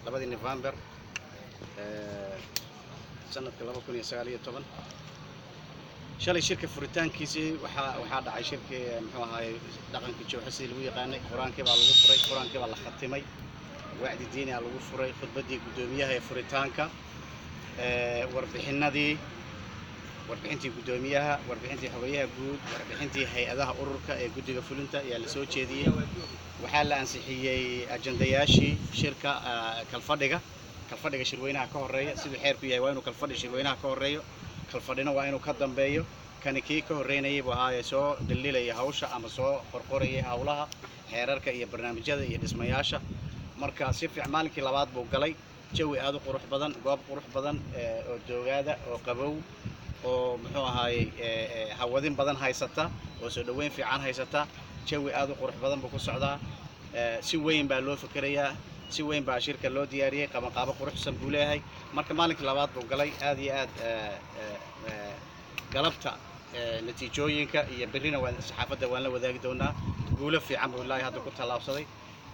labadii November sanadka 2019 shalay shirka furitaankiisii waxaa dhacay shirkii muxuu ahaay dhaqanka jooxisi lagu yaqaanay quraankii baa lagu furay quraankii baa la khatimay wacdi diini ah lagu furay khudbadii gudoomiyaha ee furitaanka warbixintii gudoomiyaha warbixintii xogayaha guud warbixintii hay'adaha ururka ee guddiga fulinta ayaa la soo jeediyay waxaa la ansixiyay ajandayaashii shirka kalfadhiga shirweynaha ka horeeya sidoo xeerku yahay waa inuu kalfadhi shirweynaha ka horeeyo kalfadhina waa inuu ka dambeeyo kani kii ka horeynayay buu ahaa soo dhaliilaya hawsha ama soo qorqorayay hawlaha xeerarka iyo barnaamijyada iyo dhismayaasha marka si fiican maalinkii labaad buu galay jawi aad u qurux badan goob qurux badan oo doogaada oo qabow oo muxuu ahaay hawadin badan haysata oo soo dhaweyn fiican haysata jawi aad u qurux badan buu ku socdaa si weyn baa loo fikirayaa si weyn baa shirka loo diyaariyay qabanqaabo quruxsan buu leeyahay marka maalinkii labaad buu galay aad iyo aad galabta natiijooyinka iyo berrina saxaafadda waan la wadaagi doonaa guulo fiican buu ilaahay hadda ku tallaabsaday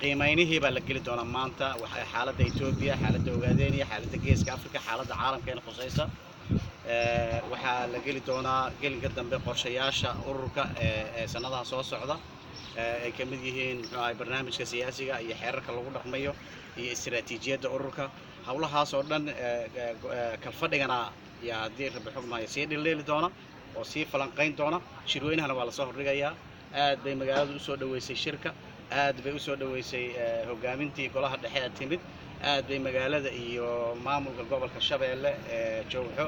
qiimaynihii baa la geli doonaa maanta waxa xaaladda Itoobiya xaaladda Ogaadeniya xaaladda Geeska Afrika xaaladda caalamkeena khusaysa waxaa la geli doonaa gelinka dambe qorshayaasha ururka ee sanadaha soo socda ay ka mid yihiin barnaamijka siyaasiga iyo xeerarka lagu dhaqmayo iyo istiraatiijiyadda ururka hawlahaas oo dhan kalfadhigana yaa haddii rabbi xugmaayo sii dhildhili doona oo sii falanqayn doona shirweynahana waa la soo hordhigayaa aad bay magaaladu u soo dhaweysay shirka aad bay u soo dhaweysay hogaamintii golaha dhexe ee timid aad bay magaalada iyo maamulka gobolka Shabeelle Jowxo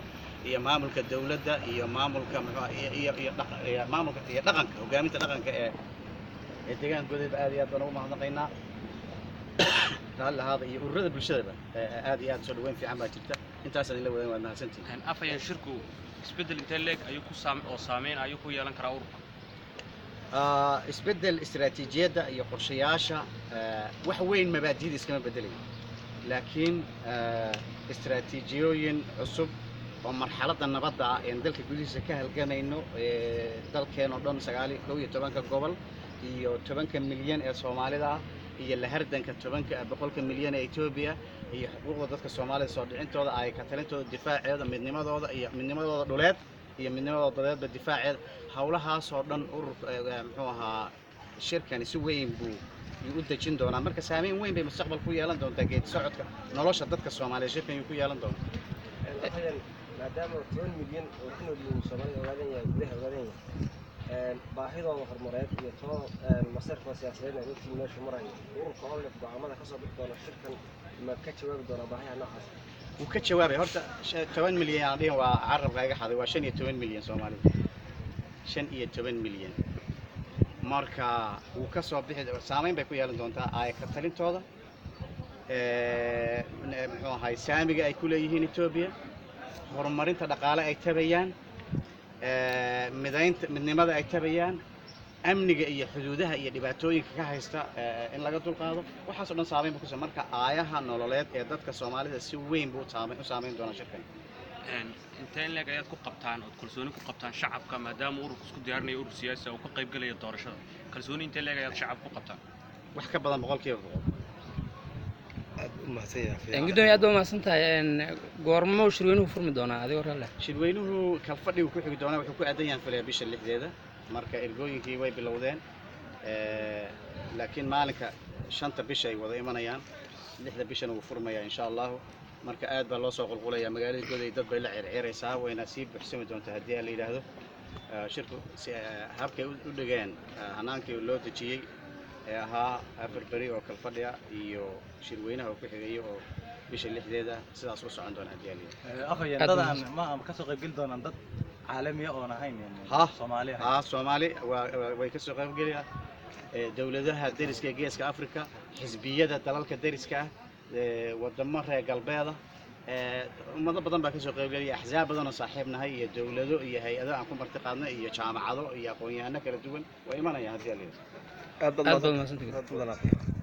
iyo maamulka dawladda iyo maamulka maamulka iyo dhaqanka hogaaminta dhaqanka ee deegaankooda aad iyo aad baan ugu mahadnaqaynaa raalli hada iyo ururada bulshada aad iyo aad soo dhaweyn fiican baa jirta intaasaan la wadayn waad mahadsantihiin afayaan shirku isbedel inta leeg ayuu ku saameyn ayuu ku yeelan karaa ururka isbedel istiraatiijiyadda iyo qorshayaasha wax weyn mabaadi'da iskama bedelayo laakiin istiraatiijiyooyin cusub oo marxaladda nabadda ah ee dalka gudihiisa ka halgamayno dalkeena oo dhan 19 gobol iyo 10 milyan ee Soomaalida ah iyo la hardanka 10 milyan ee Itoobiya iyo xuquuqda dadka Soomaalida soo dhicintooda ay ka talintooda difaaceeda midnimadooda iyo midnimadooda dhuleed iyo midnimadooda dadeedba difaaceeda hawlahaas oo dhan ururka muxuu ahaa shirkani si weyn buu u dejin doonaa marka saameyn weyn bay mustaqbalka ku yeelan doontaa geed socodka nolosha dadka Soomaaliyeed shirkan ku yeelan doona maadaama 10 milyan oo ku nool yihiin Soomaalida Ogaadeniya gudaha Ogaadeniya baahidooda horumareed iyo too masarka siyaasadeed ee intii meesha maray ururka oo leh go'aamada ka soo bixi doona shirkan ma ka jawaabi doona baahiyaha noocaas wuu ka jawaabay horta 10 milyan aan dhihin waa carabka iga xaday waa 15 milyan Soomaalida 15 milyan marka wuu ka soo bixi saameyn bay ku yeelan doontaa ay ka talintooda muxuu ahaay saamiga ay ku leeyihiin Itoobiya horumarinta dhaqaale ay tabayaan midnimada ay tabayaan amniga iyo xuduudaha iyo dhibaatooyinka ka haysta in laga dulqaado waxaas oo dhan saameyn ku soo marka aayaha nololeed ee dadka Soomaalida si weyn buu u saameyn doona shirkan inteen leeg ayaad ku qabtaan oo kalsooni ku qabtaan shacabka maadaama ururku isku diyaarinayo urur siyaasi oo ka qayb galaya doorashada kalsooni inteen leeg ayaad shacabka ku qabtaan wax ka badan 100%. gudoomiye aad ma santahay goormo shirweynuhu furmi doonaa adiga rale shirweynuhu kalfadhigu ku xigi doonaa wuxuu ku aadan yahay filaya bisha 6deeda marka ergooyinkii way bilowdeen laakiin maalinka 5ta bisha ay wada imanayaan 6da bishana wuu furmayaa insha Allah marka aad baa loo soo qulqulaya magaalada goday dad bay la circiraysaa wayna sii buuxsami doontaa haddii la yiraahdo shirku habkay u dhigeen hanaankii loo dejiyay ee ahaa afar bari oo kalfadhiya iyo shirweynaha ku xigay oo bisha 6deeda sidaas u socon doona haddii la yiraahdo afayandadaan ma ka soo qayb gali doonaan dad caalami ah oo ahayn Soomaali way ka soo qayb galayaan dawladaha dariska Geeska Afrika xisbiyada dalalka dariska wadamo reer galbeeda ummado badan baa ka soo qayb galaya axzaab badan oo saaxiibnahay iyo dawlado iyo hay'ado aan ku marti qaadnay iyo jaamacado iyo aqoon-yahano kala duwan way imanayaan haddii la yiraahdo aad baad ma santahay